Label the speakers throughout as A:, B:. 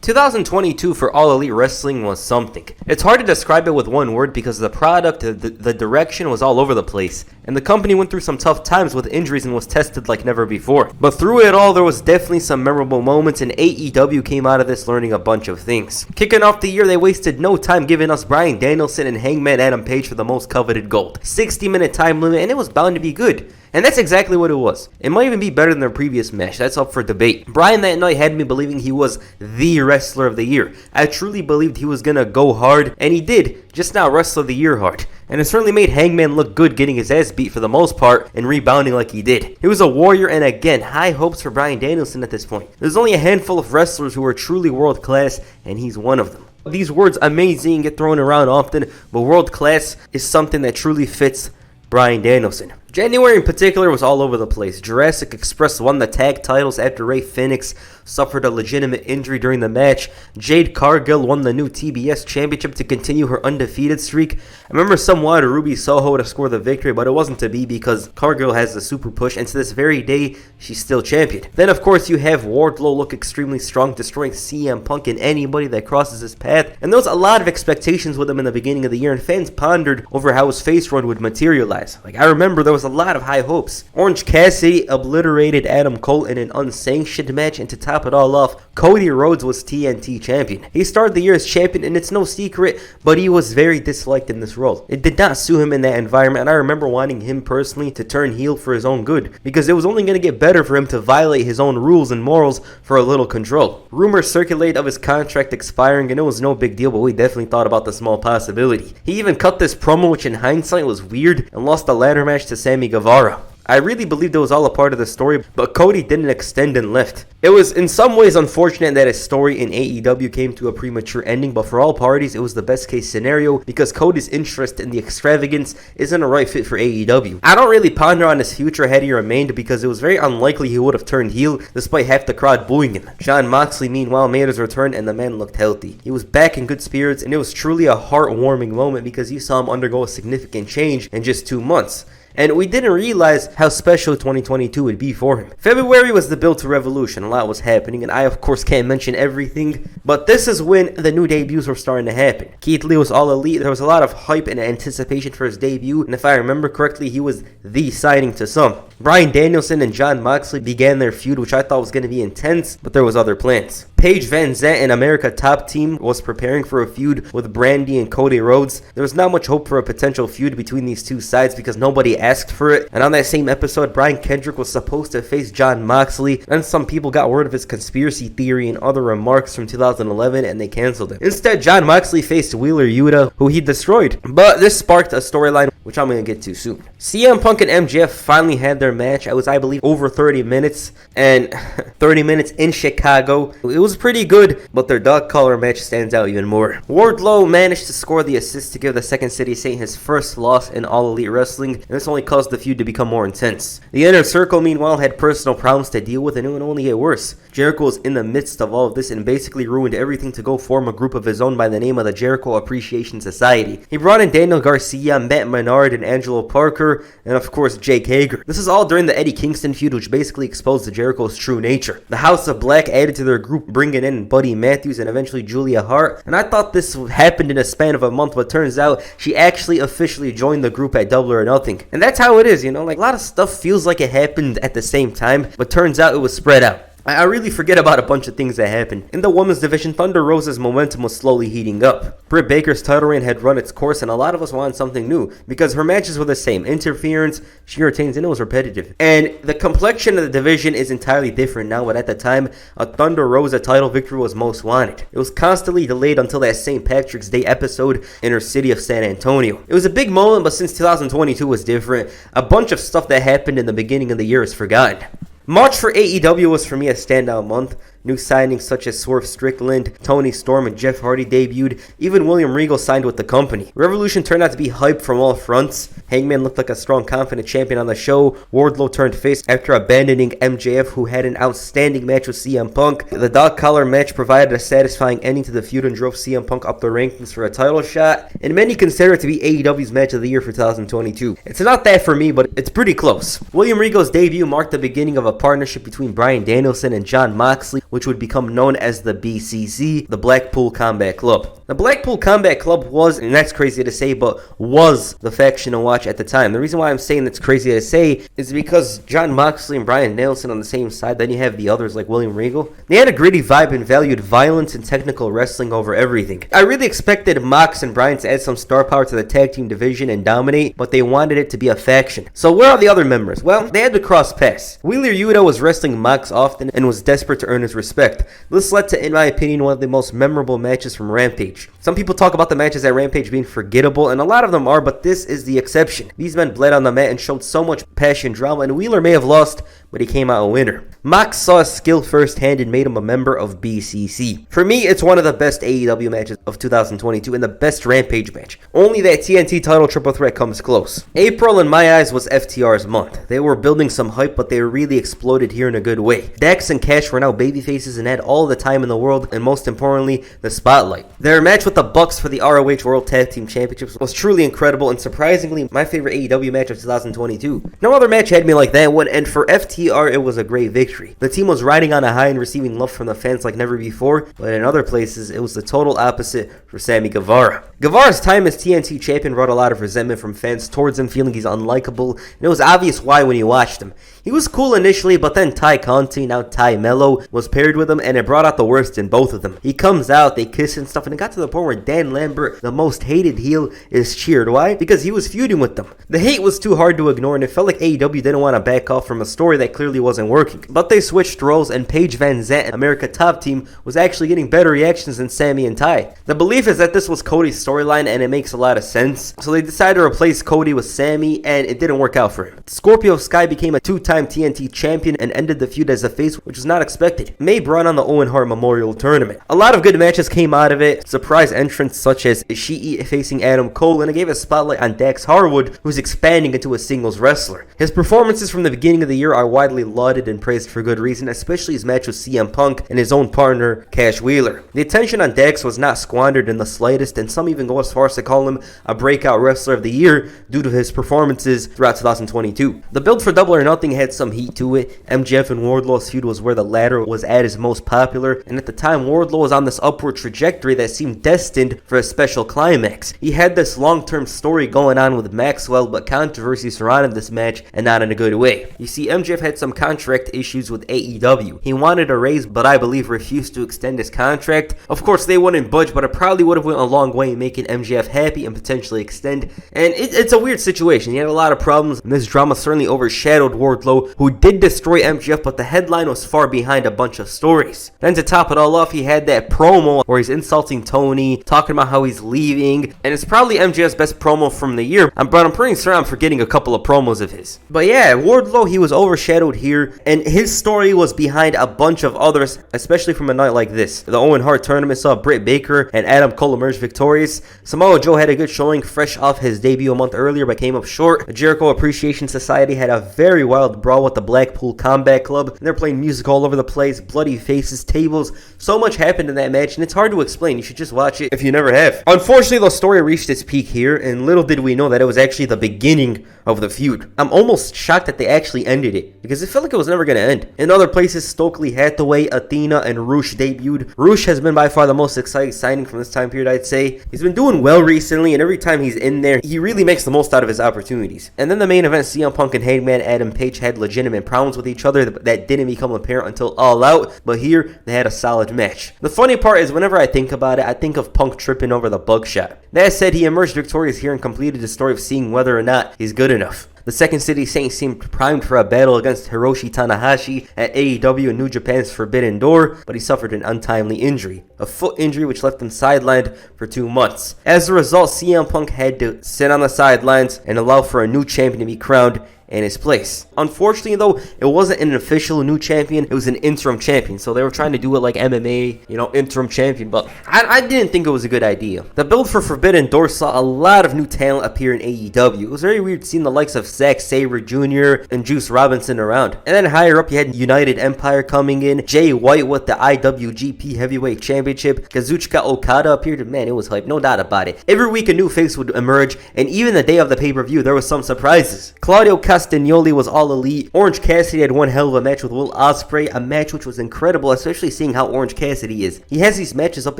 A: 2022 for All Elite Wrestling was something. It's hard to describe it with one word because the product, the direction was all over the place, and the company went through some tough times with injuries and was tested like never before. But through it all, there was definitely some memorable moments, and AEW came out of this learning a bunch of things. Kicking off the year, they wasted no time giving us Bryan Danielson and Hangman Adam Page for the most coveted gold. 60-minute time limit, and it was bound to be good. And that's exactly what it was. It might even be better than their previous match. That's up for debate. Bryan that night had me believing he was the wrestler of the year. I truly believed he was gonna go hard, and he did, just not wrestler of the year hard. And it certainly made Hangman look good getting his ass beat for the most part and rebounding like he did. He was a warrior, and again, high hopes for Bryan Danielson at this point. There's only a handful of wrestlers who are truly world class, and he's one of them. These words amazing get thrown around often, but world class is something that truly fits Bryan Danielson. January in particular was all over the place. Jurassic Express won the tag titles after Rey Fenix suffered a legitimate injury during the match. Jade Cargill won the new TBS championship to continue her undefeated streak. I remember some wanted Ruby Soho to score the victory, but it wasn't to be because Cargill has the super push, and to this very day, she's still champion. Then of course you have Wardlow look extremely strong, destroying CM Punk and anybody that crosses his path. And there was a lot of expectations with him in the beginning of the year, and fans pondered over how his face run would materialize. Like, I remember there was a lot of high hopes. Orange Cassidy obliterated Adam Cole in an unsanctioned match, and to top it all off, Cody Rhodes was TNT champion. He started the year as champion, and it's no secret, but he was very disliked in this role. It did not suit him in that environment, and I remember wanting him personally to turn heel for his own good, because it was only going to get better for him to violate his own rules and morals for a little control. Rumors circulated of his contract expiring, and it was no big deal, but we definitely thought about the small possibility. He even cut this promo, which in hindsight was weird, and lost the ladder match to Sammy Guevara. I really believed it was all a part of the story, but Cody didn't extend and left. It was in some ways unfortunate that his story in AEW came to a premature ending, but for all parties, it was the best case scenario because Cody's interest in the extravagance isn't a right fit for AEW. I don't really ponder on his future had he remained because it was very unlikely he would have turned heel despite half the crowd booing him. Jon Moxley, meanwhile, made his return and the man looked healthy. He was back in good spirits, and it was truly a heartwarming moment because you saw him undergo a significant change in just 2 months. And we didn't realize how special 2022 would be for him. February was the build to Revolution. A lot was happening, and I of course can't mention everything, but this is when the new debuts were starting to happen. Keith Lee was All Elite. There was a lot of hype and anticipation for his debut, and if I remember correctly, he was the signing to some. Bryan Danielson and Jon Moxley began their feud, which I thought was going to be intense, but there was other plans. Paige Van Zant and America Top Team was preparing for a feud with Brandy and Cody Rhodes. There was not much hope for a potential feud between these two sides because nobody asked for it. And on that same episode, Brian Kendrick was supposed to face Jon Moxley, and some people got word of his conspiracy theory and other remarks from 2011, and they canceled it. Instead, Jon Moxley faced Wheeler Yuta, who he destroyed. But this sparked a storyline, which I'm going to get to soon. CM Punk and MJF finally had their match. It was, I believe, over 30 minutes, and 30 minutes in Chicago. It was pretty good, but their dog collar match stands out even more. Wardlow managed to score the assist to give the Second City Saint his first loss in All Elite Wrestling, and this only caused the feud to become more intense. The Inner Circle, meanwhile, had personal problems to deal with, and it would only get worse. Jericho was in the midst of all of this and basically ruined everything to go form a group of his own by the name of the Jericho Appreciation Society. He brought in Daniel Garcia, Matt Menard, and Angelo Parker, and of course Jake Hager. This is all during the Eddie Kingston feud, which basically exposed the Jericho's true nature. The House of Black added to their group, bringing in Buddy Matthews and eventually Julia Hart, and I thought this happened in a span of a month, but turns out she actually officially joined the group at Double or Nothing. And that's how it is, you know, like a lot of stuff feels like it happened at the same time, but turns out it was spread out. I really forget about a bunch of things that happened. In the women's division, Thunder Rosa's momentum was slowly heating up. Britt Baker's title reign had run its course, and a lot of us wanted something new because her matches were the same. Interference, she retains, and it was repetitive. And the complexion of the division is entirely different now, but at the time, a Thunder Rosa title victory was most wanted. It was constantly delayed until that St. Patrick's Day episode in her city of San Antonio. It was a big moment, but since 2022 was different, a bunch of stuff that happened in the beginning of the year is forgotten. March for AEW was for me a standout month. New signings such as Swerve Strickland, Tony Storm, and Jeff Hardy debuted. Even William Regal signed with the company. Revolution turned out to be hype from all fronts. Hangman looked like a strong, confident champion on the show. Wardlow turned face after abandoning MJF, who had an outstanding match with CM Punk. The dog collar match provided a satisfying ending to the feud and drove CM Punk up the rankings for a title shot. And many consider it to be AEW's match of the year for 2022. It's not that for me, but it's pretty close. William Regal's debut marked the beginning of a partnership between Bryan Danielson and Jon Moxley, which would become known as the BCC, the Blackpool Combat Club. The Blackpool Combat Club was, and that's crazy to say, but was the faction to watch at the time. The reason why I'm saying that's crazy to say is because Jon Moxley and Bryan Danielson on the same side, then you have the others like William Regal. They had a gritty vibe and valued violence and technical wrestling over everything. I really expected Mox and Bryan to add some star power to the tag team division and dominate, but they wanted it to be a faction. So where are the other members? Well, they had to cross paths. Wheeler Yuta was wrestling Mox often and was desperate to earn his respect. This led to, in my opinion, one of the most memorable matches from Rampage. Some people talk about the matches at Rampage being forgettable, and a lot of them are, but this is the exception. These men bled on the mat and showed so much passion, drama, and Wheeler may have lost, but he came out a winner. Mox saw his skill firsthand and made him a member of BCC. For me, it's one of the best AEW matches of 2022 and the best Rampage match. Only that TNT title triple threat comes close. April, in my eyes, was FTR's month. They were building some hype, but they really exploded here in a good way. Dax and Cash were now babyfaces and had all the time in the world, and most importantly, the spotlight. Their match with the Bucks for the ROH World Tag Team Championships was truly incredible, and surprisingly, my favorite AEW match of 2022. No other match had me like that one, and for FTR, it was a great victory. The team was riding on a high and receiving love from the fans like never before, but in other places, it was the total opposite for Sammy Guevara. Guevara's time as TNT champion brought a lot of resentment from fans towards him, feeling he's unlikable, and it was obvious why when you watched him. He was cool initially, but then Ty Conti, now Ty Mello, was paired with him, and it brought out the worst in both of them. He comes out, they kiss and stuff, and it got to the point where Dan Lambert, the most hated heel, is cheered. Why? Because he was feuding with them. The hate was too hard to ignore, and it felt like AEW didn't want to back off from a story that clearly wasn't working. But they switched roles, and Paige Van Zant, America Top Team, was actually getting better reactions than Sammy and Ty. The belief is that this was Cody's storyline, and it makes a lot of sense. So they decided to replace Cody with Sammy, and it didn't work out for him. Scorpio Sky became a two-time TNT champion and ended the feud as a face, which was not expected. May brought on the Owen Hart Memorial Tournament. A lot of good matches came out of it. Surprise entrants such as Ishii facing Adam Cole, and it gave a spotlight on Dax Harwood, who's expanding into a singles wrestler. His performances from the beginning of the year are widely lauded and praised for good reason, especially his match with CM Punk and his own partner, Cash Wheeler. The attention on Dax was not squandered in the slightest, and some even go as far as to call him a breakout wrestler of the year due to his performances throughout 2022. The build for Double or Nothing had some heat to it. MJF and Wardlow's feud was where the latter was at his most popular, and at the time Wardlow was on this upward trajectory that seemed destined for a special climax. He had this long-term story going on with Maxwell, but controversy surrounded this match, and not in a good way. You see, MJF had some contract issues with AEW. He wanted a raise, but I believe refused to extend his contract. Of course, they wouldn't budge, but it probably would have went a long way in making MJF happy and potentially extend. And it's a weird situation. He had a lot of problems, and this drama certainly overshadowed Wardlow, who did destroy MJF, but the headline was far behind a bunch of stories. Then to top it all off, he had that promo where he's insulting Tony, talking about how he's leaving, and it's probably MJF's best promo from the year, but I'm pretty sure I'm forgetting a couple of promos of his. But yeah, Wardlow, he was overshadowed here, and his story was behind a bunch of others, especially from a night like this. The Owen Hart tournament saw Britt Baker and Adam Cole emerge victorious. Samoa Joe had a good showing fresh off his debut a month earlier, but came up short. The Jericho Appreciation Society had a very wild brawl with the Blackpool Combat Club, and they're playing music all over the place, bloody faces, tables. So much happened in that match, and it's hard to explain. You should just watch it if you never have. Unfortunately, the story reached its peak here, and little did we know that it was actually the beginning of the feud. I'm almost shocked that they actually ended it, because it felt like it was never going to end. In other places, Stokely Hathaway, Athena, and Rush debuted. Rush has been by far the most exciting signing from this time period, I'd say. He's been doing well recently, and every time he's in there, he really makes the most out of his opportunities. And then the main event, CM Punk and Hangman Adam Page had legitimate problems with each other that didn't become apparent until All Out, but here, they had a solid match. The funny part is, whenever I think about it, I think of Punk tripping over the Buckshot. That said, he emerged victorious here and completed the story of seeing whether or not he's good enough. The Second City Saints seemed primed for a battle against Hiroshi Tanahashi at AEW and New Japan's Forbidden Door, but he suffered an untimely injury, a foot injury which left him sidelined for 2 months. As a result, CM Punk had to sit on the sidelines and allow for a new champion to be crowned in his place. Unfortunately, though, it wasn't an official new champion, it was an interim champion, so they were trying to do it like MMA, interim champion, but I didn't think it was a good idea. The build for Forbidden Door saw a lot of new talent appear in AEW. It was very weird seeing the likes of Zack Sabre Jr. and Juice Robinson around. And then higher up, you had United Empire coming in, Jay White with the IWGP Heavyweight Championship, Kazuchika Okada appeared, man, it was hype, no doubt about it. Every week a new face would emerge, and even the day of the pay-per-view, there was some surprises. Claudio Castagnoli Castagnoli was all elite. Orange Cassidy had one hell of a match with Will Ospreay, a match which was incredible, especially seeing how Orange Cassidy is. He has these matches up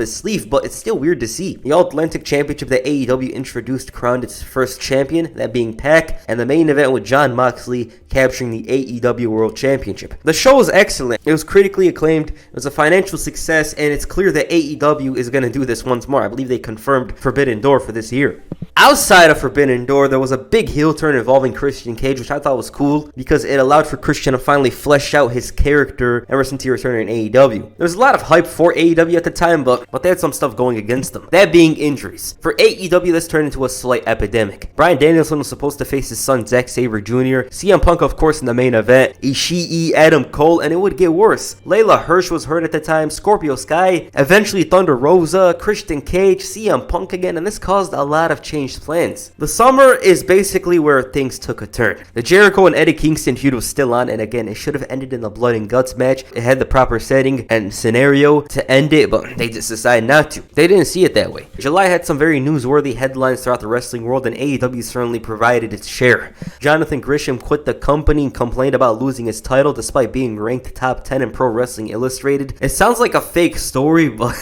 A: his sleeve, but it's still weird to see. The All-Atlantic Championship that AEW introduced crowned its first champion, that being Pac, and the main event with Jon Moxley capturing the AEW World Championship. The show was excellent. It was critically acclaimed, it was a financial success, and it's clear that AEW is going to do this once more. I believe they confirmed Forbidden Door for this year. Outside of Forbidden Door, there was a big heel turn involving Christian Cage, which I thought was cool because it allowed for Christian to finally flesh out his character ever since he returned in AEW. There was a lot of hype for AEW at the time, but they had some stuff going against them. That being injuries. For AEW, this turned into a slight epidemic. Bryan Danielson was supposed to face his son Zack Sabre Jr., CM Punk of course in the main event, Ishii, Adam Cole, and it would get worse. Layla Hirsch was hurt at the time, Scorpio Sky, eventually Thunder Rosa, Christian Cage, CM Punk again, and this caused a lot of changed plans. The summer is basically where things took a turn. The Jericho and Eddie Kingston feud was still on, and again, it should have ended in a blood and guts match. It had the proper setting and scenario to end it, but they just decided not to. They didn't see it that way. July had some very newsworthy headlines throughout the wrestling world, and AEW certainly provided its share. Jonathan Gresham quit the company and complained about losing his title despite being ranked top 10 in Pro Wrestling Illustrated. It sounds like a fake story, but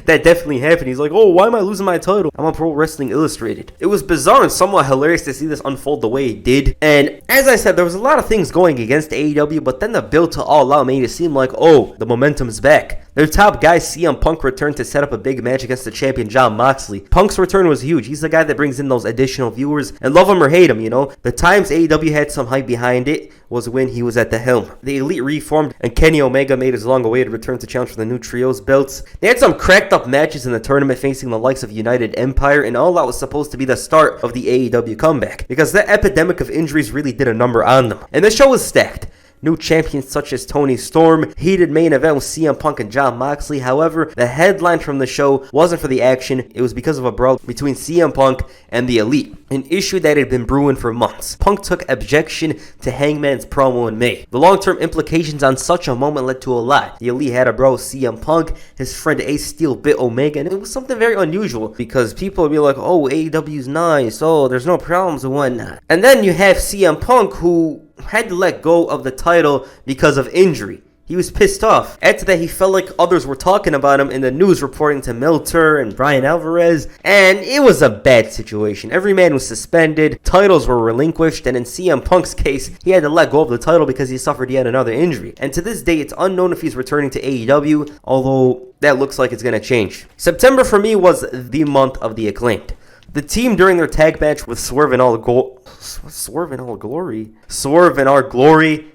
A: that definitely happened. He's like, oh, why am I losing my title? I'm on Pro Wrestling Illustrated. It was bizarre and somewhat hilarious to see this unfold the way it did. And as I said, there was a lot of things going against AEW, but then the build to All Out made it seem like, oh, the momentum's back. Their top guy, CM Punk, returned to set up a big match against the champion Jon Moxley. Punk's return was huge. He's the guy that brings in those additional viewers, and love him or hate him, you know. The times AEW had some hype behind it was when he was at the helm. The Elite reformed, and Kenny Omega made his long-awaited return to challenge for the new Trios belts. They had some cracked up matches in the tournament facing the likes of United Empire, and all that was supposed to be the start of the AEW comeback, because that epidemic of injuries really did a number on them. And the show was stacked. New champions such as Tony Storm, heated main event with CM Punk and Jon Moxley. However, the headline from the show wasn't for the action, it was because of a brawl between CM Punk and the Elite, an issue that had been brewing for months. Punk took objection to Hangman's promo in May. The long-term implications on such a moment led to a lot. The Elite had a brawl with CM Punk, his friend Ace Steel bit Omega, and it was something very unusual because people would be like, oh, AEW's nice, oh, there's no problems and whatnot. And then you have CM Punk, who had to let go of the title because of injury. He was pissed off. After that, he felt like others were talking about him in the news, reporting to Milter and Brian Alvarez, and it was a bad situation. Every man was suspended, titles were relinquished, and in CM Punk's case, he had to let go of the title because he suffered yet another injury. And to this day, it's unknown if he's returning to AEW, although that looks like it's going to change. September for me was the month of the Acclaimed. The team during their tag match with Swerve in Our Glory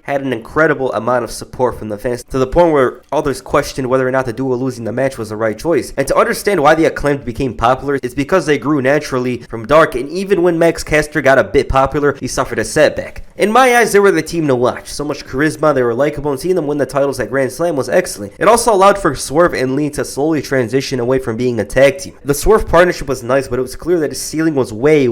A: had an incredible amount of support from the fans, to the point where others questioned whether or not the duo losing the match was the right choice. And to understand why the Acclaimed became popular, it's because they grew naturally from dark, and even when Max Caster got a bit popular, he suffered a setback. In my eyes, they were the team to watch. So much charisma, they were likable, and seeing them win the titles at Grand Slam was excellent. It also allowed for Swerve and Lee to slowly transition away from being a tag team. The Swerve partnership was nice, but it was clear that his ceiling was way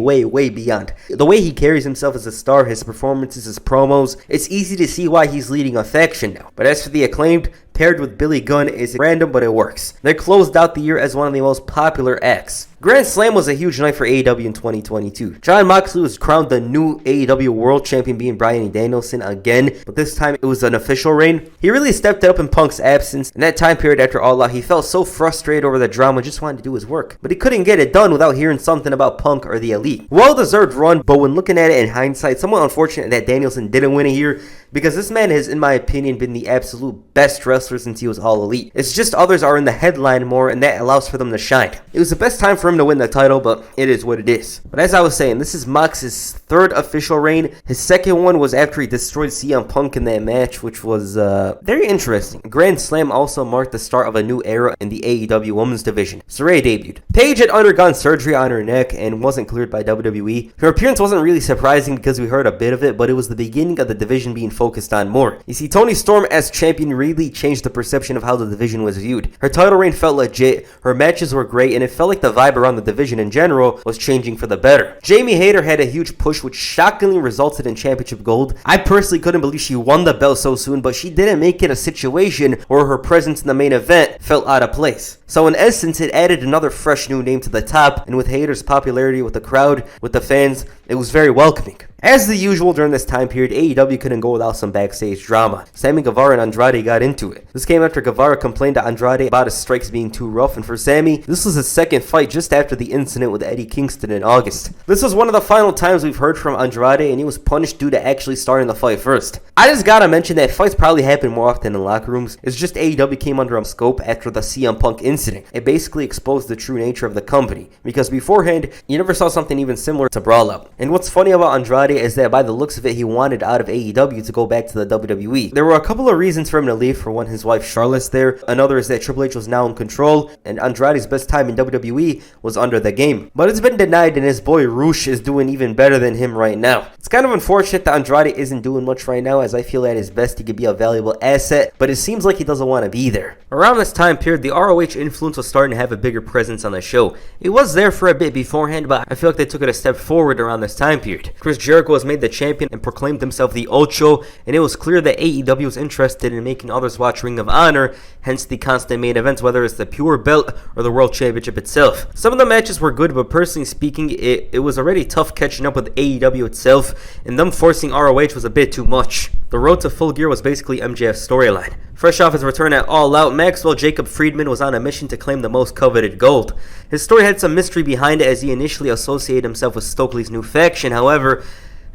A: beyond. The way he carries himself as a star, his performances, his promos, it's easy to see why he's leading a faction now. But as for the Acclaimed, paired with Billy Gunn is random, but it works. They closed out the year as one of the most popular acts. Grand Slam was a huge night for AEW in 2022. Jon Moxley was crowned the new AEW World Champion, being Bryan Danielson again, but this time it was an official reign. He really stepped up in Punk's absence. In that time period after All Out, he felt so frustrated over the drama, just wanted to do his work. But he couldn't get it done without hearing something about Punk or the Elite. Well-deserved run, but when looking at it in hindsight, somewhat unfortunate that Danielson didn't win it here, because this man has, in my opinion, been the absolute best wrestler since he was All Elite. It's just others are in the headline more, and that allows for them to shine. It was the best time for him to win the title, but it is what it is. But as I was saying, this is Mox's third official reign. His second one was after he destroyed CM Punk in that match, which was very interesting. Grand Slam also marked the start of a new era in the AEW Women's Division. Sarray debuted. Paige had undergone surgery on her neck and wasn't cleared by WWE. Her appearance wasn't really surprising because we heard a bit of it, but it was the beginning of the division being focused on more. You see, Toni Storm as champion really changed the perception of how the division was viewed. Her title reign felt legit, her matches were great, and it felt like the vibe around the division in general was changing for the better. Jamie Hayter had a huge push, which shockingly resulted in championship gold. I personally couldn't believe she won the belt so soon, but she didn't make it a situation where her presence in the main event felt out of place. So in essence, it added another fresh new name to the top, and with haters' popularity with the crowd, with the fans, it was very welcoming. As the usual during this time period, AEW couldn't go without some backstage drama. Sammy Guevara and Andrade got into it. This came after Guevara complained to Andrade about his strikes being too rough, and for Sammy, this was his second fight just after the incident with Eddie Kingston in August. This was one of the final times we've heard from Andrade, and he was punished due to actually starting the fight first. I just gotta mention that fights probably happen more often in locker rooms. It's just AEW came under scope after the CM Punk incident. It basically exposed the true nature of the company, because beforehand, you never saw something even similar to Brawl Out. And what's funny about Andrade is that by the looks of it, he wanted out of AEW to go back to the WWE. There were a couple of reasons for him to leave. For one, his wife Charlotte's there. Another is that Triple H was now in control, and Andrade's best time in WWE was under the game. But it's been denied, and his boy Roosh is doing even better than him right now. It's kind of unfortunate that Andrade isn't doing much right now, as I feel at his best he could be a valuable asset, but it seems like he doesn't want to be there. Around this time period, the ROH influence was starting to have a bigger presence on the show. It was there for a bit beforehand, but I feel like they took it a step forward around this time period. Chris Jericho was made the champion and proclaimed himself the Ocho, and it was clear that AEW was interested in making others watch Ring of Honor, hence the constant main events, whether it's the pure belt or the World Championship itself. Some of the matches were good, but personally speaking, it was already tough catching up with AEW itself, and them forcing ROH was a bit too much. The road to Full Gear was basically MJF's storyline. Fresh off his return at All Out, Maxwell Jacob Friedman was on a mission to claim the most coveted gold. His story had some mystery behind it, as he initially associated himself with Stokely's new faction. However,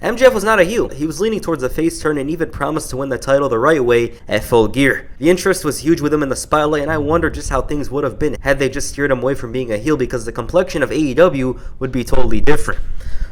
A: MJF was not a heel. He was leaning towards a face turn and even promised to win the title the right way at Full Gear. The interest was huge with him in the spotlight, and I wonder just how things would have been had they just steered him away from being a heel, because the complexion of AEW would be totally different.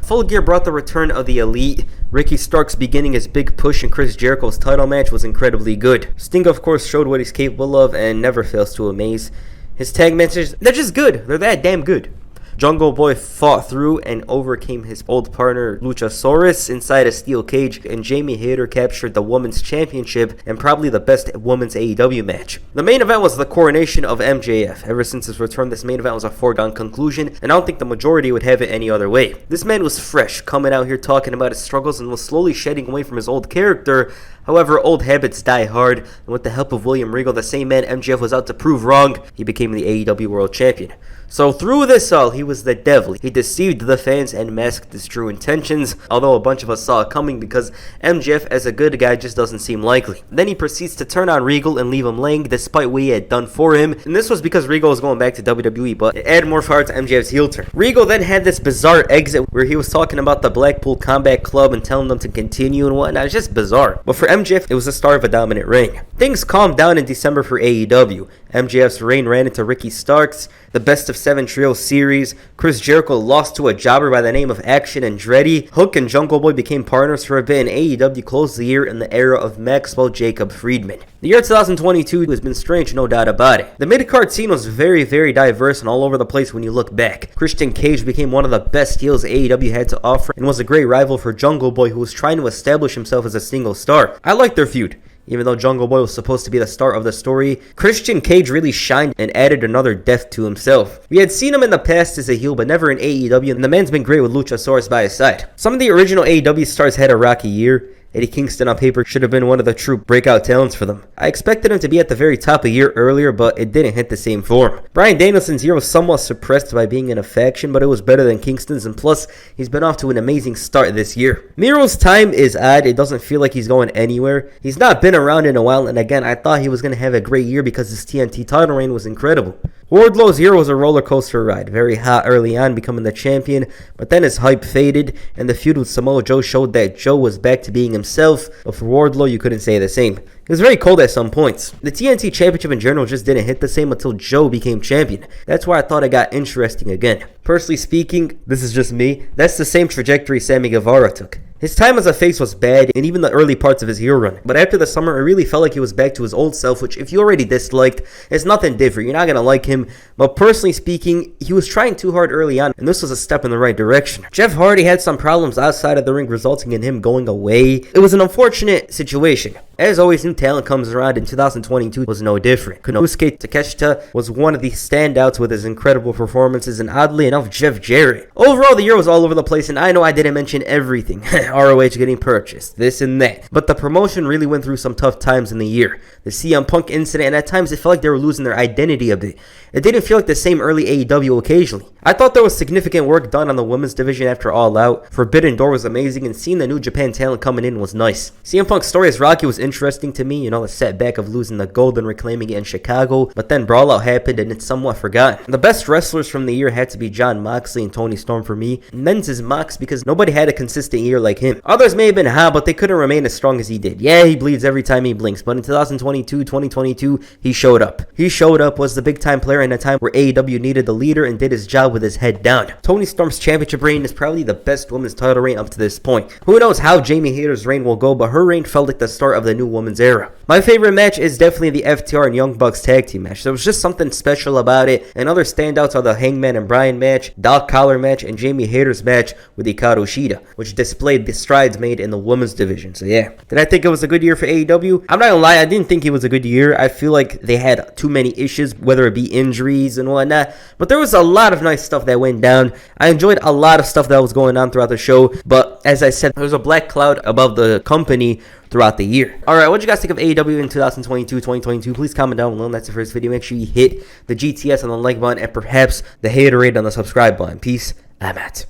A: Full Gear brought the return of the Elite. Ricky Starks beginning his big push, and Chris Jericho's title match was incredibly good. Sting, of course, showed what he's capable of and never fails to amaze. His tag matches, they're just good. They're that damn good. Jungle Boy fought through and overcame his old partner Luchasaurus inside a steel cage, and Jamie Hayter captured the Women's Championship and probably the best Women's AEW match. The main event was the coronation of MJF. Ever since his return, this main event was a foregone conclusion, and I don't think the majority would have it any other way. This man was fresh, coming out here talking about his struggles, and was slowly shedding away from his old character. However, old habits die hard, and with the help of William Regal, the same man MJF was out to prove wrong, he became the AEW World Champion. So through this all, he was the devil. He deceived the fans and masked his true intentions, although a bunch of us saw it coming because MJF as a good guy just doesn't seem likely. Then he proceeds to turn on Regal and leave him laying despite what he had done for him, and this was because Regal was going back to WWE, but it added more fire to MJF's heel turn. Regal then had this bizarre exit where he was talking about the Blackpool Combat Club and telling them to continue and whatnot. It's just bizarre. But for MJF, it was the start of a dominant reign. Things calmed down in December for AEW. MJF's reign ran into Ricky Starks, the Best of 7 Trio series. Chris Jericho lost to a jobber by the name of Action Andretti. Hook and Jungle Boy became partners for a bit, and AEW closed the year in the era of Maxwell Jacob Friedman. The year 2022 has been strange, no doubt about it. The mid-card scene was very, very diverse and all over the place when you look back. Christian Cage became one of the best heels AEW had to offer and was a great rival for Jungle Boy, who was trying to establish himself as a single star. I liked their feud. Even though Jungle Boy was supposed to be the star of the story, Christian Cage really shined and added another depth to himself. We had seen him in the past as a heel, but never in AEW, and the man's been great with Luchasaurus by his side. Some of the original AEW stars had a rocky year. Eddie Kingston on paper should have been one of the true breakout talents for them. I expected him to be at the very top a year earlier, but it didn't hit the same form. Bryan Danielson's year was somewhat suppressed by being in a faction, but it was better than Kingston's, and plus, he's been off to an amazing start this year. Miro's time is odd. It doesn't feel like he's going anywhere. He's not been around in a while, and again, I thought he was going to have a great year because his TNT title reign was incredible. Wardlow's year was a roller coaster ride. Very hot early on, becoming the champion, but then his hype faded, and the feud with Samoa Joe showed that Joe was back to being himself, but for Wardlow, you couldn't say the same. It was very cold at some points. The TNT Championship in general just didn't hit the same until Joe became champion. That's why I thought it got interesting again. Personally speaking, this is just me, that's the same trajectory Sammy Guevara took. His time as a face was bad, and even the early parts of his heel run. But after the summer, it really felt like he was back to his old self, which if you already disliked, it's nothing different. You're not going to like him. But personally speaking, he was trying too hard early on, and this was a step in the right direction. Jeff Hardy had some problems outside of the ring, resulting in him going away. It was an unfortunate situation. As always, new talent comes around, and 2022 was no different. Konosuke Takeshita was one of the standouts with his incredible performances, and oddly enough, Jeff Jarrett. Overall, the year was all over the place, and I know I didn't mention everything. ROH getting purchased, this and that. But the promotion really went through some tough times in the year. The CM Punk incident, and at times it felt like they were losing their identity a bit. It didn't feel like the same early AEW occasionally. I thought there was significant work done on the women's division after All Out. Forbidden Door was amazing, and seeing the New Japan talent coming in was nice. CM Punk's story as Rocky was interesting to me, the setback of losing the gold and reclaiming it in Chicago, but then Brawl Out happened and it's somewhat forgotten. The best wrestlers from the year had to be Jon Moxley and Tony Storm for me. Men's is Mox because nobody had a consistent year like him. Others may have been hot, but they couldn't remain as strong as he did. Yeah, he bleeds every time he blinks, but in 2022, he showed up. He showed up, was the big time player in a time where AEW needed a leader, and did his job with his head down. Tony Storm's championship reign is probably the best women's title reign up to this point. Who knows how Jamie Hayter's reign will go, but her reign felt like the start of the new women's era. My favorite match is definitely the FTR and Young Bucks tag team match. There was just something special about it, and other standouts are the Hangman and Bryan match, Doc Collar match, and Jamie Hayter's match with Hikaru Shida, which displayed the strides made in the women's division. So yeah, did I think it was a good year for AEW? I'm not gonna lie, I didn't think it was a good year. I feel like they had too many issues, whether it be injuries and whatnot, but there was a lot of nice stuff that went down. I enjoyed a lot of stuff that was going on throughout the show, but as I said, there was a black cloud above the company throughout the year. Alright, what did you guys think of AEW in 2022? Please comment down below. And that's the first video. Make sure you hit the GTS on the like button and perhaps the haterade on the subscribe button. Peace. I'm out.